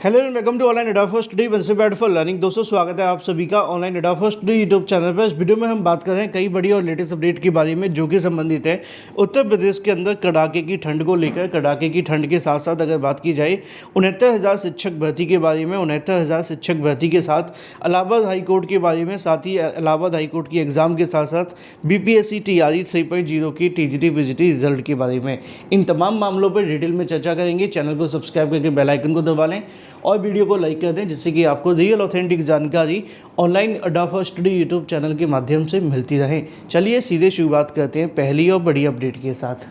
Hello and welcome to online एडा first day one से bad for learning. दोस्तों स्वागत है आप सभी का ऑनलाइन एडा फर्स्ट डे यूट्यूब चैनल पर। इस वीडियो में हम बात कर रहे हैं कई बड़ी और लेटेस्ट अपडेट के बारे में जो कि संबंधित है उत्तर प्रदेश के अंदर कड़ाके की ठंड को लेकर। कड़ाके की ठंड के साथ साथ अगर बात की जाए 69,000 शिक्षक भर्ती के बारे में, 69,000 शिक्षक भर्ती के साथ इलाहाबाद हाईकोर्ट के बारे में, साथ ही इलाहाबाद हाईकोर्ट की एग्जाम के साथ साथ बीपीएससी टीआरई 3.0 की टीजीटी पीजीटी रिजल्ट के बारे में, इन तमाम मामलों पर डिटेल में चर्चा करेंगे। चैनल को सब्सक्राइब करके बेल आइकन को दबा लें और वीडियो को लाइक कर दें जिससे कि आपको रियल ऑथेंटिक जानकारी ऑनलाइन अड्डा फॉर स्टडी यूट्यूब चैनल के माध्यम से मिलती रहे। चलिए सीधे शुरुआत करते हैं पहली और बड़ी अपडेट के साथ।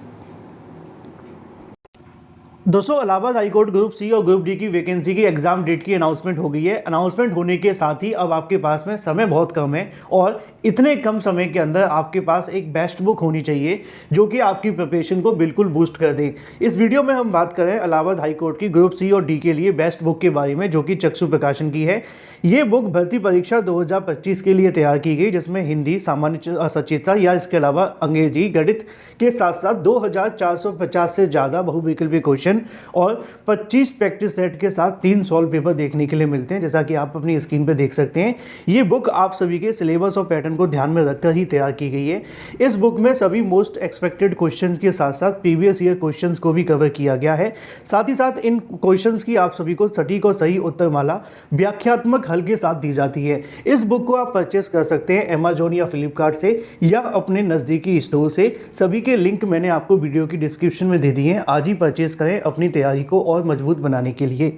दोस्तों इलाहाबाद हाईकोर्ट ग्रुप सी और ग्रुप डी की वैकेंसी की एग्जाम डेट की अनाउंसमेंट हो गई है। अनाउंसमेंट होने के साथ ही अब आपके पास में समय बहुत कम है और इतने कम समय के अंदर आपके पास एक बेस्ट बुक होनी चाहिए जो कि आपकी प्रिपरेशन को बिल्कुल बूस्ट कर दे। इस वीडियो में हम बात करें इलाहाबाद हाईकोर्ट की ग्रुप सी और डी के लिए बेस्ट बुक के बारे में जो कि चक्षु प्रकाशन की है। ये बुक भर्ती परीक्षा 2025 के लिए तैयार की गई जिसमें हिंदी, सामान्य सचेता या इसके अलावा अंग्रेजी, गणित के साथ साथ 2450 से ज़्यादा बहुविकल्पी क्वेश्चन और 25 प्रैक्टिस सेट के साथ 3 सॉल्व पेपर देखने के लिए मिलते हैं, जैसा कि आप अपनी स्क्रीन पर देख सकते हैं। ये बुक आप सभी के सिलेबस और पैटर्न को ध्यान में रखकर ही तैयार की गई है। इस बुक में सभी मोस्ट एक्सपेक्टेड क्वेश्चंस के साथ साथ प्रीवियस ईयर क्वेश्चंस को भी कवर किया गया है। साथ ही साथ इन क्वेश्चंस की आप सभी को सटीक और सही उत्तरमाला व्याख्यात्मक हल के साथ दी जाती है। इस बुक को आप परचेस कर सकते हैं अमेजोन या फ्लिपकार्ट से या अपने नज़दीकी स्टोर से। सभी के लिंक मैंने आपको वीडियो की डिस्क्रिप्शन में दे दिए हैं। आज ही परचेस करें अपनी तैयारी को और मजबूत बनाने के लिए।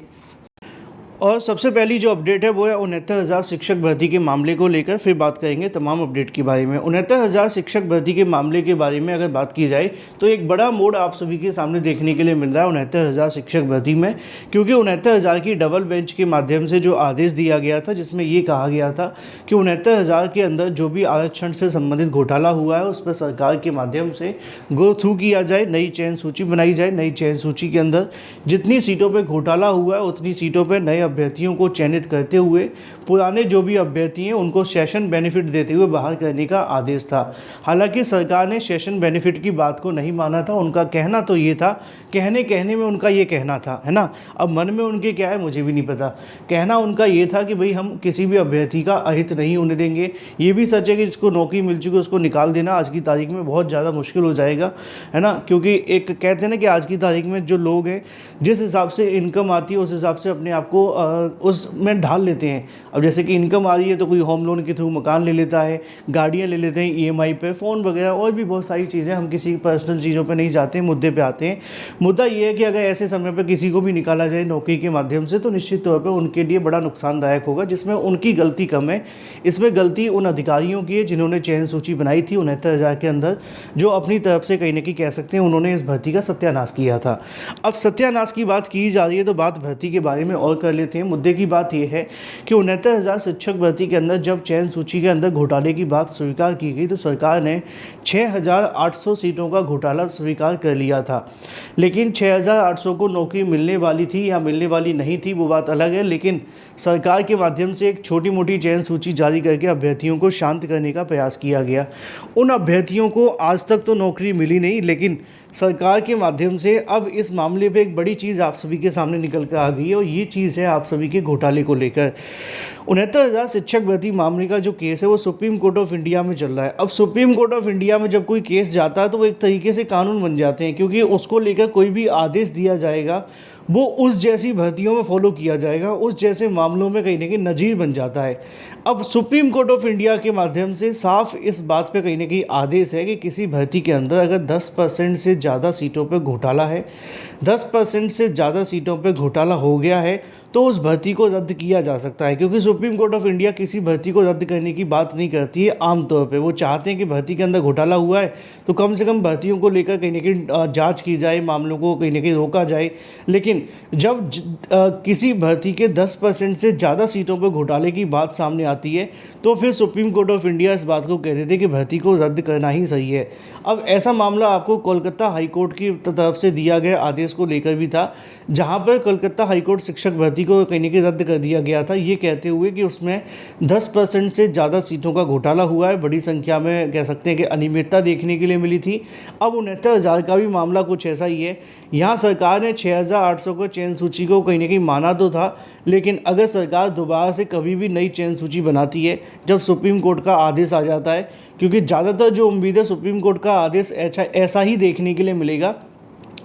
और सबसे पहली जो अपडेट है वो है 69,000 शिक्षक भर्ती के मामले को लेकर। फिर बात करेंगे तमाम अपडेट के बारे में। 69,000 शिक्षक भर्ती के मामले के बारे में अगर बात की जाए तो एक बड़ा मोड़ आप सभी के सामने देखने के लिए मिल रहा है 69,000 शिक्षक भर्ती में, क्योंकि 69,000 की डबल बेंच के माध्यम से जो आदेश दिया गया था जिसमें ये कहा गया था कि 69,000 के अंदर जो भी आरक्षण से संबंधित घोटाला हुआ है उस पर सरकार के माध्यम से गो थ्रू किया जाए, नई चयन सूची बनाई जाए। नई चयन सूची के अंदर जितनी सीटों पर घोटाला हुआ है उतनी सीटों पर नए अभ्यर्थियों को चयनित करते हुए पुराने जो भी अभ्यर्थी हैं उनको सेशन बेनिफिट देते हुए बाहर करने का आदेश था। हालांकि सरकार ने सेशन बेनिफिट की बात को नहीं माना था। उनका कहना तो ये था, कहने में उनका ये कहना था, है ना। अब मन में उनके क्या है मुझे भी नहीं पता। कहना उनका ये था कि भाई हम किसी भी अभ्यर्थी का अहित नहीं होने देंगे। ये भी सच है कि जिसको नौकरी मिल चुकी है उसको निकाल देना आज की तारीख में बहुत ज़्यादा मुश्किल हो जाएगा, है ना। क्योंकि एक कहते हैं ना कि आज की तारीख में जो लोग हैं जिस हिसाब से इनकम आती है उस हिसाब से अपने आप को उसमें ढाल लेते हैं। अब जैसे कि इनकम आ रही है तो कोई होम लोन के थ्रू मकान ले लेता है, गाड़ियाँ ले लेते हैं ईएमआई पे, फ़ोन वगैरह और भी बहुत सारी चीज़ें। हम किसी पर्सनल चीज़ों पे नहीं जाते, मुद्दे पे आते हैं। मुद्दा ये है कि अगर ऐसे समय पे किसी को भी निकाला जाए नौकरी के माध्यम से तो निश्चित तौर पर उनके लिए बड़ा नुकसानदायक होगा, जिसमें उनकी गलती कम है। इसमें गलती उन अधिकारियों की है जिन्होंने चयन सूची बनाई थी 69,000 के अंदर, जो अपनी तरफ से कहीं ना कहीं कह सकते हैं उन्होंने इस भर्ती का सत्यानाश किया था। अब सत्यानाश की बात की जा रही है तो बात भर्ती के बारे में और कर लेते हैं। मुद्दे की बात यह है कि 69,000 शिक्षक भर्ती के अंदर जब चयन सूची के अंदर घोटाले की बात स्वीकार की गई तो सरकार ने 6,800 सीटों का घोटाला स्वीकार कर लिया था। लेकिन 6,800 को नौकरी मिलने वाली थी या मिलने वाली नहीं थी वो बात अलग है, लेकिन सरकार के माध्यम से एक छोटी मोटी चयन सूची जारी करके अभ्यर्थियों को शांत करने का प्रयास किया गया। उन अभ्यर्थियों को आज तक तो नौकरी मिली नहीं, लेकिन सरकार के माध्यम से अब इस मामले पे एक बड़ी चीज़ आप सभी के सामने निकल कर आ गई है और ये चीज़ है आप सभी के घोटाले को लेकर। 69,000 शिक्षक भर्ती मामले का जो केस है वो सुप्रीम कोर्ट ऑफ इंडिया में चल रहा है। अब सुप्रीम कोर्ट ऑफ इंडिया में जब कोई केस जाता है तो वो एक तरीके से कानून बन जाते हैं, क्योंकि उसको लेकर कोई भी आदेश दिया जाएगा वो उस जैसी भर्तियों में फॉलो किया जाएगा, उस जैसे मामलों में कहीं ना कहीं नज़ीर बन जाता है। अब सुप्रीम कोर्ट ऑफ इंडिया के माध्यम से साफ इस बात पे कहीं ना कहीं आदेश है कि किसी भर्ती के अंदर अगर 10% से ज़्यादा सीटों पे घोटाला है, 10% से ज़्यादा सीटों पे घोटाला हो गया है तो उस भर्ती को रद्द किया जा सकता है। क्योंकि सुप्रीम कोर्ट ऑफ इंडिया किसी भर्ती को रद्द करने की बात नहीं करती है। आमतौर पे वो चाहते हैं कि भर्ती के अंदर घोटाला हुआ है तो कम से कम भर्तियों को लेकर कहीं ना कहीं जांच की जाए, मामलों को कहीं ना कहीं रोका जाए। लेकिन जब किसी भर्ती के 10% से ज़्यादा सीटों पर घोटाले की बात सामने आती है तो फिर सुप्रीम कोर्ट ऑफ इंडिया इस बात को कह देते हैं कि भर्ती को रद्द करना ही सही है। अब ऐसा मामला आपको कोलकाता हाईकोर्ट की तरफ से दिया गया आदेश को लेकर भी था, जहां पर कोलकाता हाईकोर्ट शिक्षक भर्ती को कहीं ना कहीं रद्द कर दिया गया था, ये कहते हुए कि उसमें 10% से ज़्यादा सीटों का घोटाला हुआ है। बड़ी संख्या में कह सकते हैं कि अनियमितता देखने के लिए मिली थी। अब 69,000 का भी मामला कुछ ऐसा ही है। यहाँ सरकार ने 6,800 800 को चयन सूची को कहीं ना कहीं माना तो था, लेकिन अगर सरकार दोबारा से कभी भी नई चयन सूची बनाती है जब सुप्रीम कोर्ट का आदेश आ जाता है, क्योंकि ज़्यादातर जो उम्मीद है सुप्रीम कोर्ट का आदेश ऐसा ही देखने के लिए मिलेगा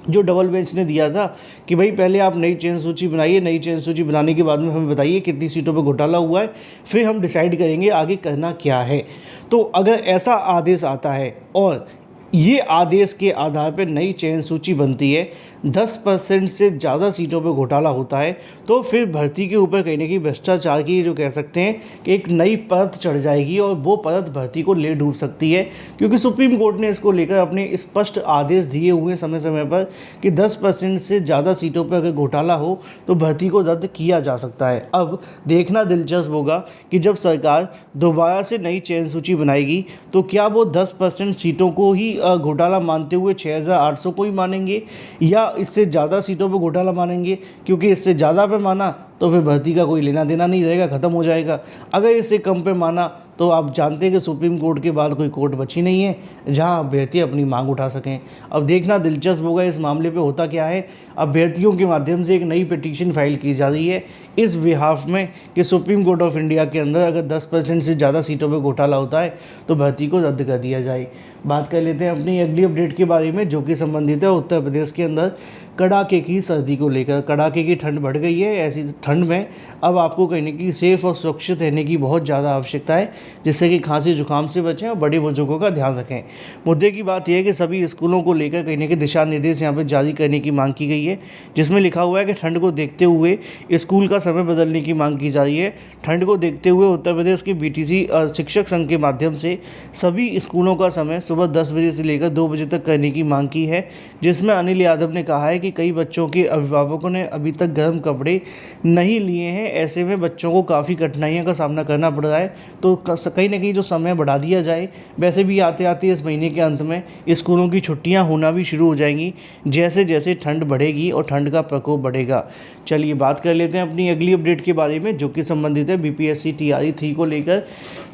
जो डबल बेंच ने दिया था कि भाई पहले आप नई चयन सूची बनाइए, नई चयन सूची बनाने के बाद में हमें बताइए कितनी सीटों पर घोटाला हुआ है, फिर हम डिसाइड करेंगे आगे करना क्या है। तो अगर ऐसा आदेश आता है और ये आदेश के आधार पर नई चयन सूची बनती है, 10% से ज़्यादा सीटों पर घोटाला होता है, तो फिर भर्ती के ऊपर कहीं ना कहीं भ्रष्टाचार की जो कह सकते हैं कि एक नई परत चढ़ जाएगी और वो परत भर्ती को ले डूब सकती है, क्योंकि सुप्रीम कोर्ट ने इसको लेकर अपने स्पष्ट आदेश दिए हुए समय समय पर कि 10% से ज़्यादा सीटों पर अगर घोटाला हो तो भर्ती को रद्द किया जा सकता है। अब देखना दिलचस्प होगा कि जब सरकार दोबारा से नई चयन सूची बनाएगी तो क्या वो 10% सीटों को ही घोटाला मानते हुए 6800 को ही मानेंगे या इससे ज़्यादा सीटों पर घोटाला मानेंगे, क्योंकि इससे ज़्यादा पे माना तो फिर भर्ती का कोई लेना देना नहीं रहेगा, ख़त्म हो जाएगा। अगर इससे कम पे माना तो आप जानते हैं कि सुप्रीम कोर्ट के बाद कोई कोर्ट बची नहीं है जहां अभ्यर्थी अपनी मांग उठा सकें। अब देखना दिलचस्प होगा इस मामले पे होता क्या है। अभ्यर्थियों के माध्यम से एक नई पिटीशन फाइल की जा रही है इस बिहाफ में कि सुप्रीम कोर्ट ऑफ इंडिया के अंदर अगर 10% से ज़्यादा सीटों पर घोटाला होता है तो भर्ती को रद्द कर दिया जाए। बात कर लेते हैं अपनी अगली अपडेट के बारे में, जो कि संबंधित है उत्तर प्रदेश के अंदर कड़ाके की सर्दी को लेकर। कड़ाके की ठंड बढ़ गई है, ऐसी ठंड में अब आपको कहीं ना कहीं सेफ और सुरक्षित रहने की बहुत ज़्यादा आवश्यकता है, जिससे कि खांसी जुकाम से बचें और बड़े बुजुर्गों का ध्यान रखें। मुद्दे की बात यह है कि सभी स्कूलों को लेकर कहीं ना कहीं दिशा निर्देश यहाँ पर जारी करने की मांग की गई है, जिसमें लिखा हुआ है कि ठंड को देखते हुए स्कूल का समय बदलने की मांग की जा रही है। ठंड को देखते हुए उत्तर प्रदेश के BTC शिक्षक संघ के माध्यम से सभी स्कूलों का समय सुबह 10 बजे से लेकर 2 बजे तक करने की मांग की है, जिसमें अनिल यादव ने कहा है कि कई बच्चों के अभिभावकों ने अभी तक गर्म कपड़े नहीं लिए हैं, ऐसे में बच्चों को काफ़ी कठिनाइयों का सामना करना पड़ रहा है, तो कहीं ना कहीं जो समय बढ़ा दिया जाए। वैसे भी आते आते इस महीने के अंत में स्कूलों की छुट्टियां होना भी शुरू हो जाएंगी जैसे जैसे ठंड बढ़ेगी और ठंड का प्रकोप बढ़ेगा। चलिए बात कर लेते हैं अपनी अगली अपडेट के बारे में, जो कि संबंधित है BPSC TRE 3 को लेकर।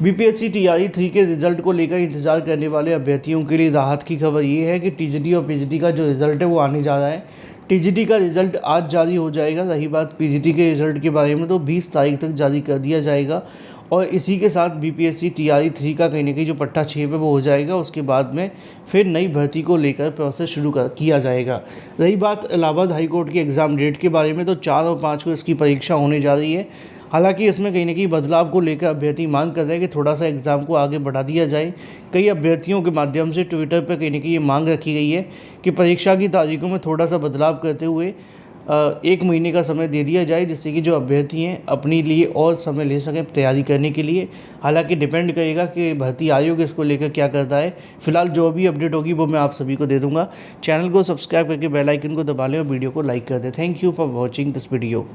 BPSC TRE 3 के रिजल्ट को लेकर इंतजार करने वाले अभ्यर्थियों के लिए राहत की खबर ये है कि TGT और PGT का जो रिजल्ट है वो आने जा रहा है। TGT का रिजल्ट आज जारी हो जाएगा। रही बात PGT के रिजल्ट के बारे में तो 20 तारीख तक जारी कर दिया जाएगा, और इसी के साथ BPSC TRE 3 का कहीं ना कहीं जो पट्टा 6 पे वो हो जाएगा। उसके बाद में फिर नई भर्ती को लेकर प्रोसेस शुरू किया जाएगा। रही बात इलाहाबाद हाई कोर्ट की एग्ज़ाम डेट के बारे में तो 4 और 5 को इसकी परीक्षा होने जा रही है। हालांकि इसमें कहीं ना कहीं बदलाव को लेकर अभ्यर्थी मांग कर रहे हैं कि थोड़ा सा एग्ज़ाम को आगे बढ़ा दिया जाए। कई अभ्यर्थियों के माध्यम से ट्विटर पर कहीं ना कहीं ये मांग रखी गई है कि परीक्षा की तारीखों में थोड़ा सा बदलाव करते हुए 1 महीने का समय दे दिया जाए, जिससे कि जो अभ्यर्थी हैं अपने लिए और समय ले सकें तैयारी करने के लिए। हालांकि डिपेंड करेगा कि भर्ती आयोग इसको लेकर क्या करता है। फिलहाल जो भी अपडेट होगी वो मैं आप सभी को दे दूंगा। चैनल को सब्सक्राइब करके बेल आइकन को दबा लें और वीडियो को लाइक कर दें। Thank you for watching this video.